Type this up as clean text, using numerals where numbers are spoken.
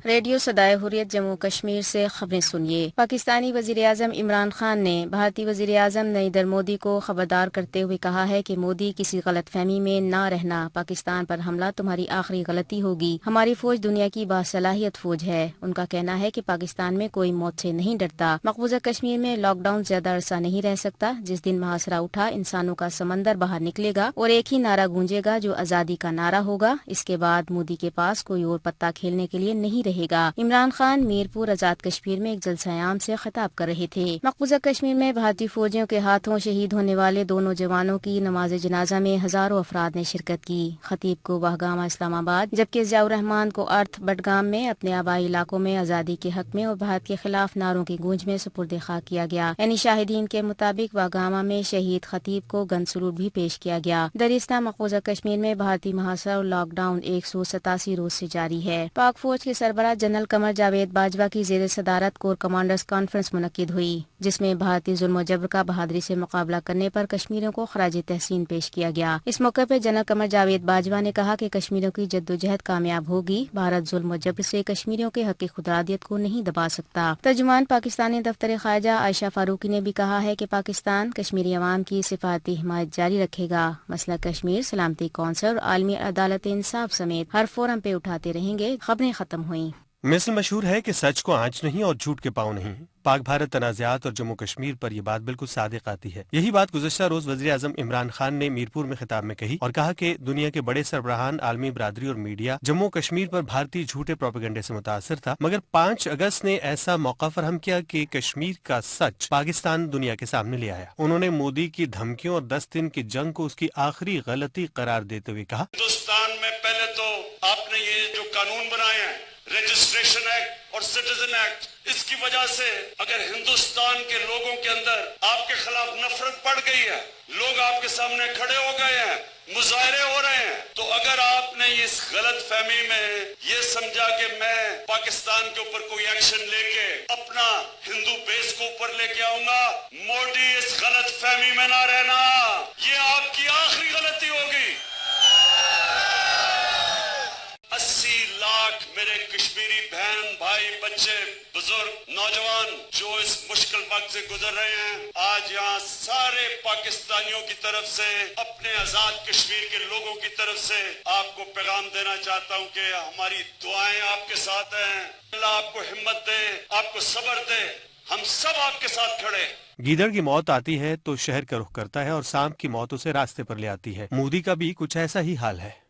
Radio صدائے حریت جموں کشمیر سے خبریں سنیے۔ پاکستانی وزیراعظم عمران خان نے بھارتی وزیراعظم نریندر مودی کو خبردار کرتے ہوئے کہا ہے کہ مودی کسی غلط فہمی میں نہ رہنا، پاکستان پر حملہ تمہاری آخری غلطی ہوگی۔ ہماری فوج دنیا کی باصلاحیت فوج ہے۔ ان کا کہنا ہے کہ پاکستان میں کوئی موت سے نہیں ڈرتا۔ مقبوضہ کشمیر میں لاک ڈاؤن زیادہ عرصہ نہیں رہ سکتا۔ جس دن محاصرہ اٹھا، انسانوں کا سمندر باہر نکلے گا اور ایک ہی نعرہ گونجے گا جو آزادی کا نعرہ ہوگا۔ اس کے بعد مودی کے پاس کوئی اور پتہ کھیلنے کے لیے نہیں رہے گا۔ عمران خان میرپور آزاد کشمیر میں ایک جلسہ عام سے خطاب کر رہے تھے۔ مقبوضہ کشمیر میں بھارتی فوجیوں کے ہاتھوں شہید ہونے والے دونوں جوانوں کی نماز جنازہ میں ہزاروں افراد نے شرکت کی۔ خطیب کو بہگامہ اسلام آباد جبکہ ضیاء الرحمان کو ارتھ بڈگام میں اپنے آبائی علاقوں میں آزادی کے حق میں اور بھارت کے خلاف نعروں کی گونج میں سپرد خاک کیا گیا۔ یعنی شاہدین کے مطابق بہگامہ میں شہید خطیب کو گن سلوٹ بھی پیش کیا گیا۔ درستہ مقبوضہ کشمیر میں بھارتی محاصرہ اور لاک ڈاؤن 187 روز سے جاری ہے۔ پاک فوج کے سربراہ جنرل قمر جاوید باجوہ کی زیر صدارت کور کمانڈرز کانفرنس منعقد ہوئی، جس میں بھارتی ظلم و جبر کا بہادری سے مقابلہ کرنے پر کشمیریوں کو خراج تحسین پیش کیا گیا۔ اس موقع پر جنرل قمر جاوید باجوہ نے کہا کہ کشمیریوں کی جدوجہد کامیاب ہوگی۔ بھارت ظلم و جبر سے کشمیریوں کے حق خودارادیت کو نہیں دبا سکتا۔ ترجمان پاکستانی دفتر خارجہ عائشہ فاروقی نے بھی کہا ہے کہ پاکستان کشمیری عوام کی سفارتی حمایت جاری رکھے گا۔ مسئلہ کشمیر سلامتی کونسل اور عالمی عدالت انصاف سمیت ہر فورم پہ اٹھاتے رہیں گے۔ خبریں ختم ہوئیں۔ مثل مشہور ہے کہ سچ کو آنچ نہیں اور جھوٹ کے پاؤں نہیں۔ پاک بھارت تنازعات اور جموں کشمیر پر یہ بات بالکل صادق آتی ہے۔ یہی بات گزشتہ روز وزیر اعظم عمران خان نے میرپور میں خطاب میں کہی اور کہا کہ دنیا کے بڑے سربراہان، عالمی برادری اور میڈیا جموں کشمیر پر بھارتی جھوٹے پروپیگنڈے سے متاثر تھا، مگر 5 اگست نے ایسا موقع فراہم کیا کہ کشمیر کا سچ پاکستان دنیا کے سامنے لے آیا۔ انہوں نے مودی کی دھمکیوں اور 10 دن کی جنگ کو اس کی آخری غلطی قرار دیتے ہوئے کہا، ہندوستان میں پہلے تو آپ نے یہ جو قانون بنائے ہیں، رجسٹریشن ایکٹ اور سٹیزن ایکٹ، اس کی وجہ سے اگر ہندوستان کے لوگوں کے اندر آپ کے خلاف نفرت بڑھ گئی ہے، لوگ آپ کے سامنے کھڑے ہو گئے ہیں، مظاہرے ہو رہے ہیں، تو اگر آپ نے اس غلط فہمی میں یہ سمجھا کہ میں پاکستان کے اوپر کوئی ایکشن لے کے اپنا ہندو بیس کو اوپر لے کے آؤں گا، موڈی اس غلط فہمی میں نہ رہنا، یہ آپ کی آخری غلطی ہوگی۔ 80 لاکھ میرے کشمیری بہن بھائی بچے بزرگ نوجوان جو اس مشکل وقت سے گزر رہے ہیں، آج یہاں سارے پاکستانیوں کی طرف سے، اپنے آزاد کشمیر کے لوگوں کی طرف سے آپ کو پیغام دینا چاہتا ہوں کہ ہماری دعائیں آپ کے ساتھ ہیں۔ اللہ آپ کو ہمت دے، آپ کو صبر دے، ہم سب آپ کے ساتھ کھڑے۔ گیدڑ کی موت آتی ہے تو شہر کا رخ کرتا ہے اور سانپ کی موت اسے راستے پر لے آتی ہے۔ مودی کا بھی کچھ ایسا ہی حال ہے۔